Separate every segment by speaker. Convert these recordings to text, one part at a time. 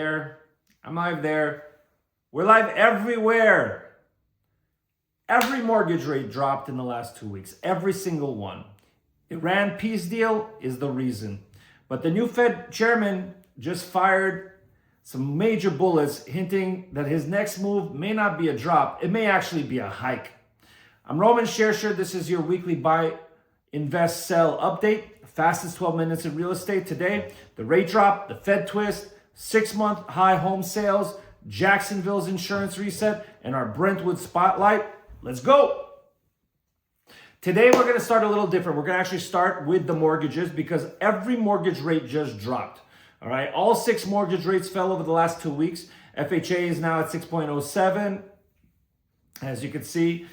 Speaker 1: there. I'm live there. We're live everywhere. Every mortgage rate dropped in the last 2 weeks. Every single one. Iran peace deal is the reason. But the new Fed chairman just fired some major bullets, hinting that his next move may not be a drop. It may actually be a hike. I'm Roman Shersher. This is your weekly buy, invest, sell update. Fastest 12 minutes in real estate today. The rate drop, the Fed twist, 6-month high home sales, Jacksonville's insurance reset, and our Brentwood Spotlight. Let's go. Today, we're going to start a little different. We're going to actually start with the mortgages because every mortgage rate just dropped. All right. All 6 mortgage rates fell over the last 2 weeks. FHA is now at 6.07. As you can see,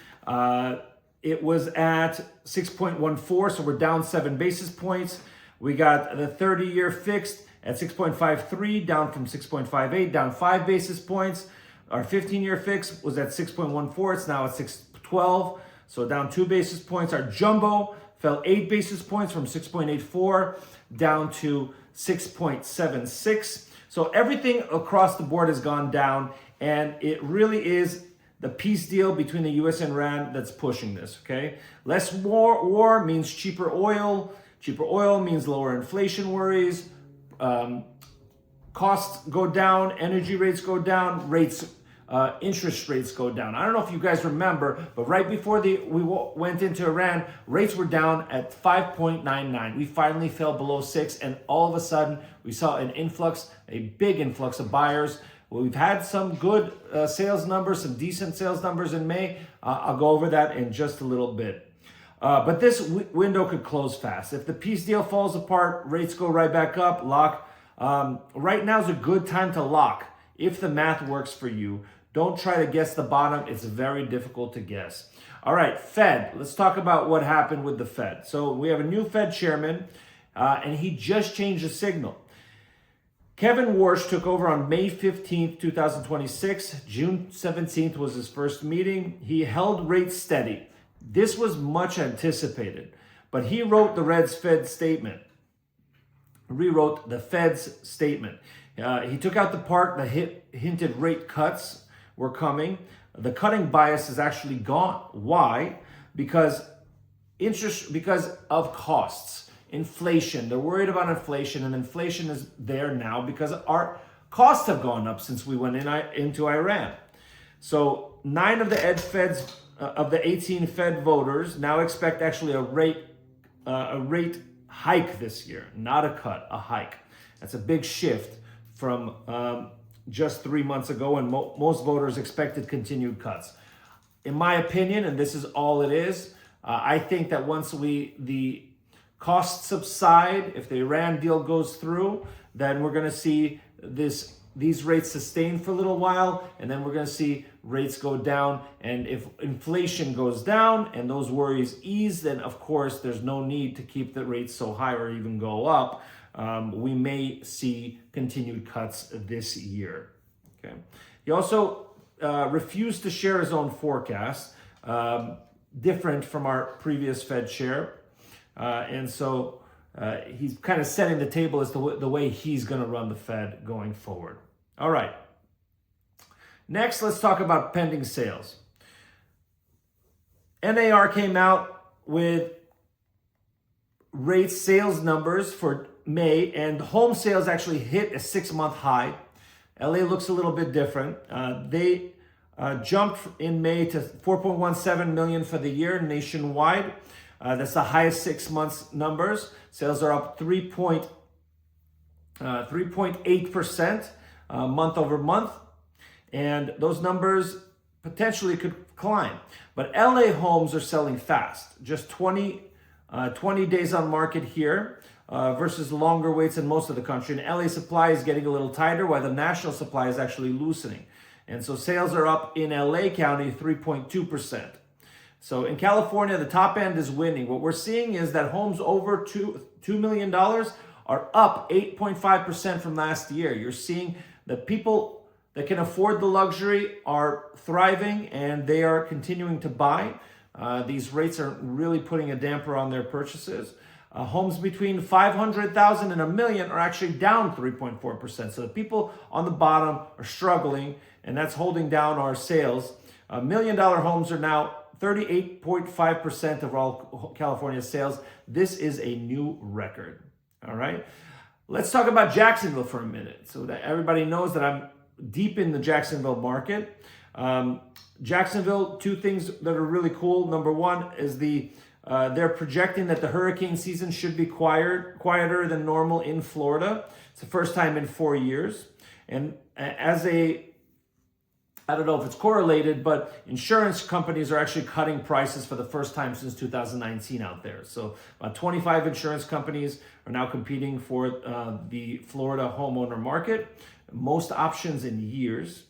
Speaker 1: it was at 6.14, so we're down 7 basis points. We got the 30-year fixed at 6.53, down from 6.58, down 5 basis points. Our 15-year fixed was at 6.14, it's now at 6.12, so down 2 basis points. Our jumbo fell 8 basis points from 6.84 down to 6.76. So everything across the board has gone down, and it really is the peace deal between the U.S. and Iran that's pushing this, okay? Less war means cheaper oil. Cheaper oil means lower inflation worries. Costs go down, energy rates go down, interest rates go down. I don't know if you guys remember, but right before we went into Iran, rates were down at 5.99. We finally fell below 6, and all of a sudden, we saw a big influx of buyers. We've had some good sales numbers, some decent sales numbers in May. I'll go over that in just a little bit. But this window could close fast. If the peace deal falls apart, rates go right back up, lock. Right now is a good time to lock if the math works for you. Don't try to guess the bottom. It's very difficult to guess. All right, Fed. Let's talk about what happened with the Fed. So we have a new Fed chairman, and he just changed the signal. Kevin Warsh took over on May 15th, 2026. June 17th was his first meeting. He held rates steady. This was much anticipated, but he wrote the rewrote the Fed's statement. He took out the part that hinted rate cuts were coming. The cutting bias is actually gone. Why? Because of costs. Inflation. They're worried about inflation, and inflation is there now because our costs have gone up since we went into Iran. So 9 of the of the 18 Fed voters now expect actually a rate hike this year, not a cut, a hike. That's a big shift from just 3 months ago when most voters expected continued cuts. In my opinion, and this is all it is, I think that once the costs subside, if the Iran deal goes through, then we're going to see these rates sustain for a little while, and then we're going to see rates go down. And if inflation goes down and those worries ease, then of course there's no need to keep the rates so high or even go up. We may see continued cuts this year. Okay. He also refused to share his own forecast, different from our previous Fed chair. And so he's kind of setting the table as to the way he's going to run the Fed going forward. All right. Next, let's talk about pending sales. NAR came out with sales numbers for May, and home sales actually hit a 6-month high. LA looks a little bit different. They jumped in May to 4.17 million for the year nationwide. That's the highest 6 months numbers. Sales are up 3.8% month over month. And those numbers potentially could climb. But LA homes are selling fast. Just 20 days on market here versus longer waits in most of the country. And LA supply is getting a little tighter while the national supply is actually loosening. And so sales are up in LA County 3.2%. So in California, the top end is winning. What we're seeing is that homes over $2 million are up 8.5% from last year. You're seeing that people that can afford the luxury are thriving and they are continuing to buy. These rates are really putting a damper on their purchases. Homes between 500,000 and a million are actually down 3.4%. So the people on the bottom are struggling, and that's holding down our sales. $1 million homes are now 38.5% of all California sales. This is a new record. All right. Let's talk about Jacksonville for a minute, so that everybody knows that I'm deep in the Jacksonville market. Jacksonville, two things that are really cool. Number one is they're projecting that the hurricane season should be quieter than normal in Florida. It's the first time in 4 years. And I don't know if it's correlated, but insurance companies are actually cutting prices for the first time since 2019 out there. So about 25 insurance companies are now competing for the Florida homeowner market, most options in years.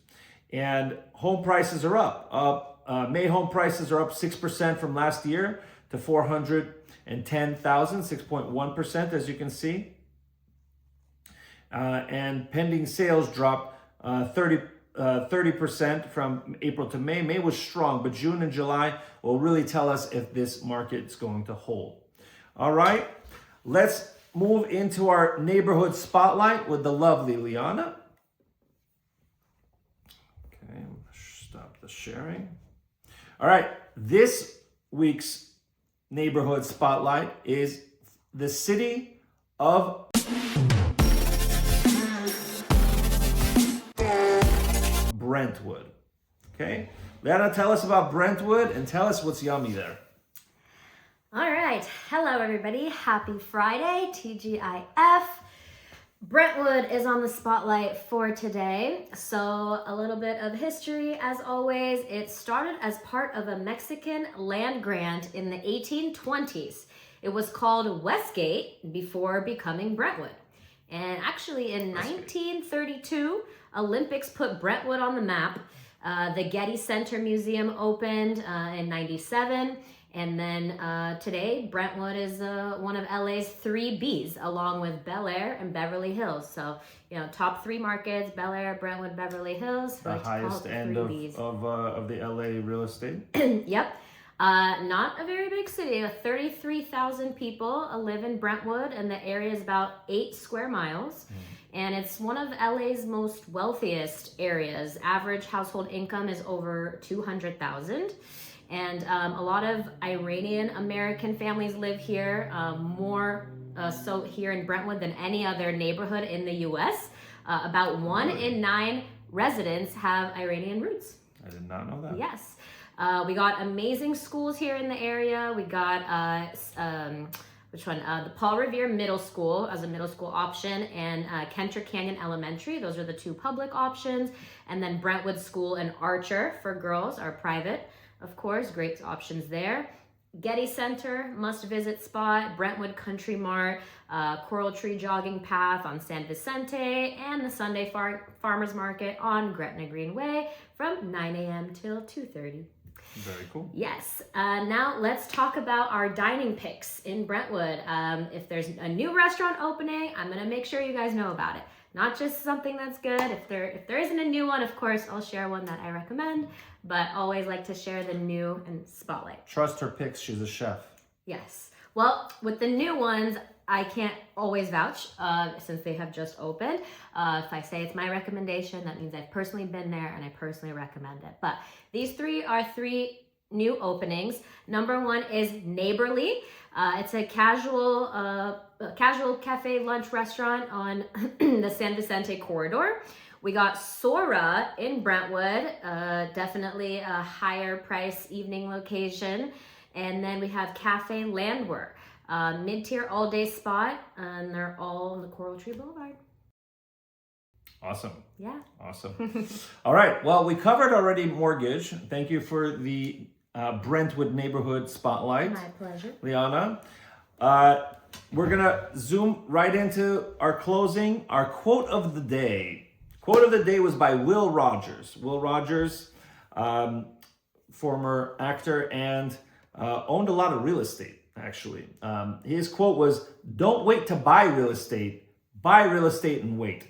Speaker 1: And home prices are up. May home prices are up 6% from last year to 410,000, 6.1%, as you can see. And pending sales dropped 30% from April to May. May was strong, but June and July will really tell us if this market's going to hold. All right, let's move into our neighborhood spotlight with the lovely Liana. Okay, stop the sharing. All right, this week's neighborhood spotlight is the city of Brentwood. Okay, Liana, tell us about Brentwood and tell us what's yummy there.
Speaker 2: All right, hello everybody. Happy Friday, TGIF. Brentwood is on the spotlight for today. So a little bit of history as always. It started as part of a Mexican land grant in the 1820s. It was called Westgate before becoming Brentwood. And actually in 1932, Olympics put Brentwood on the map. The Getty Center Museum opened in 97. And then today, Brentwood is one of LA's 3 Bs, along with Bel Air and Beverly Hills. So, you know, top 3 markets, Bel Air, Brentwood, Beverly Hills.
Speaker 1: The highest end of the LA real estate.
Speaker 2: Yep. Not a very big city. 33,000 people live in Brentwood, and the area is about 8 square miles. And it's one of LA's most wealthiest areas. Average household income is over $200,000. And a lot of Iranian American families live here, more so here in Brentwood than any other neighborhood in the US. About 1 in 9 residents have Iranian roots.
Speaker 1: I did not know that.
Speaker 2: Yes. We got amazing schools here in the area. We got, the Paul Revere Middle School as a middle school option, and Kentor Canyon Elementary. Those are the 2 public options. And then Brentwood School and Archer for girls are private. Of course, great options there. Getty Center, must-visit spot, Brentwood Country Mart, Coral Tree Jogging Path on San Vicente, and the Sunday Farmers Market on Gretna Greenway from 9 a.m. till 2:30.
Speaker 1: Very cool.
Speaker 2: Yes. Now let's talk about our dining picks in Brentwood. If there's a new restaurant opening, I'm going to make sure you guys know about it. Not just something that's good. If there isn't a new one, of course, I'll share one that I recommend, but always like to share the new and spotlight.
Speaker 1: Trust her picks. She's a chef.
Speaker 2: Yes. Well, with the new ones, I can't always vouch since they have just opened. If I say it's my recommendation, that means I've personally been there and I personally recommend it. But these 3 are 3 new openings. Number 1 is Neighborly. It's a casual cafe lunch restaurant on the San Vicente corridor. We got Sora in Brentwood, definitely a higher price evening location. And then we have Cafe Landwehr, mid-tier all-day spot, and they're all on the Coral Tree Boulevard.
Speaker 1: Awesome.
Speaker 2: Yeah.
Speaker 1: Awesome. All right. Well, we covered already mortgage. Thank you for the Brentwood neighborhood spotlight.
Speaker 2: My pleasure.
Speaker 1: Liana. We're going to zoom right into our closing. Our quote of the day. Quote of the day was by Will Rogers. Will Rogers, former actor and owned a lot of real estate, actually. His quote was, "Don't wait to buy real estate. Buy real estate and wait."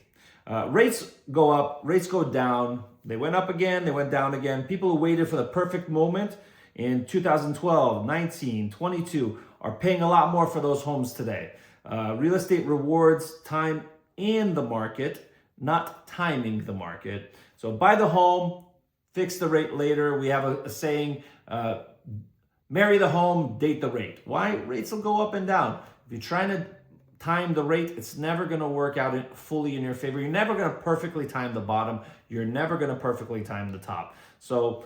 Speaker 1: Rates go up, rates go down. They went up again, they went down again. People who waited for the perfect moment in 2012, 19, 22 are paying a lot more for those homes today. Real estate rewards time in the market, not timing the market. So buy the home, fix the rate later. We have a saying, marry the home, date the rate. Why? Rates will go up and down. If you're trying to time the rate, it's never going to work out fully in your favor. You're never going to perfectly time the bottom. You're never going to perfectly time the top. So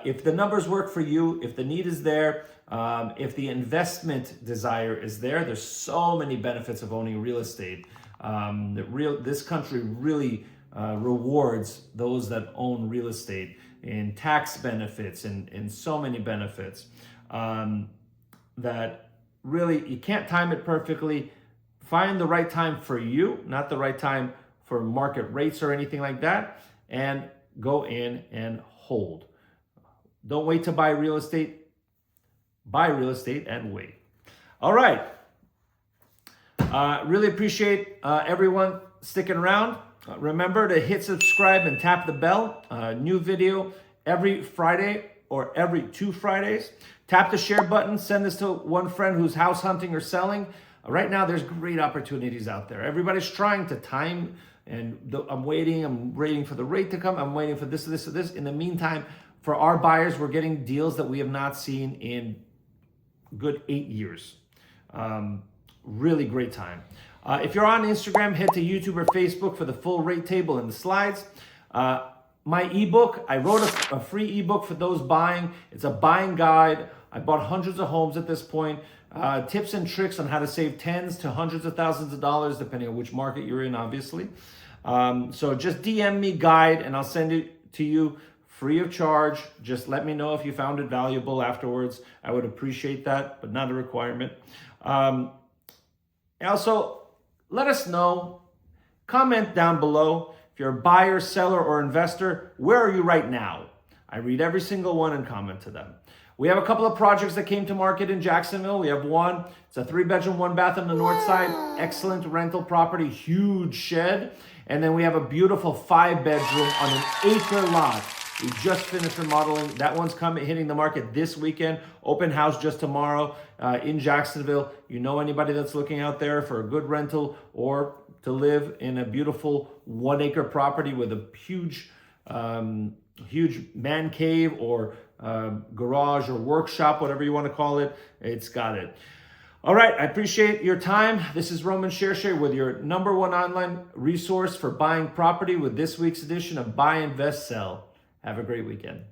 Speaker 1: if the numbers work for you, if the need is there, if the investment desire is there, there's so many benefits of owning real estate. This country really rewards those that own real estate in tax benefits and in so many benefits that really you can't time it perfectly. Find the right time for you, not the right time for market rates or anything like that, and go in and hold. Don't wait to buy real estate. Buy real estate and wait. All right. Really appreciate everyone sticking around. Remember to hit subscribe and tap the bell. New video every Friday or every 2 Fridays. Tap the share button. Send this to one friend who's house hunting or selling. Right now, there's great opportunities out there. Everybody's trying to time, and I'm waiting for the rate to come. I'm waiting for this. In the meantime, for our buyers, we're getting deals that we have not seen in good 8 years. Really great time. If you're on Instagram, head to YouTube or Facebook for the full rate table and the slides. My ebook, I wrote a free ebook for those buying. It's a buying guide. I bought hundreds of homes at this point. Tips and tricks on how to save tens to hundreds of thousands of dollars, depending on which market you're in, obviously. So just DM me guide and I'll send it to you free of charge. Just let me know if you found it valuable afterwards. I would appreciate that, but not a requirement. Also, let us know. Comment down below. If you're a buyer, seller, or investor, where are you right now? I read every single one and comment to them. We have a couple of projects that came to market in Jacksonville. We have one. It's a 3-bedroom, 1-bath on the north side. Excellent rental property, huge shed. And then we have a beautiful 5-bedroom on an acre lot. We just finished remodeling. That one's hitting the market this weekend. Open house just tomorrow in Jacksonville. You know anybody that's looking out there for a good rental or to live in a beautiful 1-acre property with a huge man cave or garage or workshop, whatever you want to call it, it's got it. All right, I appreciate your time. This is Roman Shersher with your #1 online resource for buying property with this week's edition of Buy, Invest, Sell. Have a great weekend.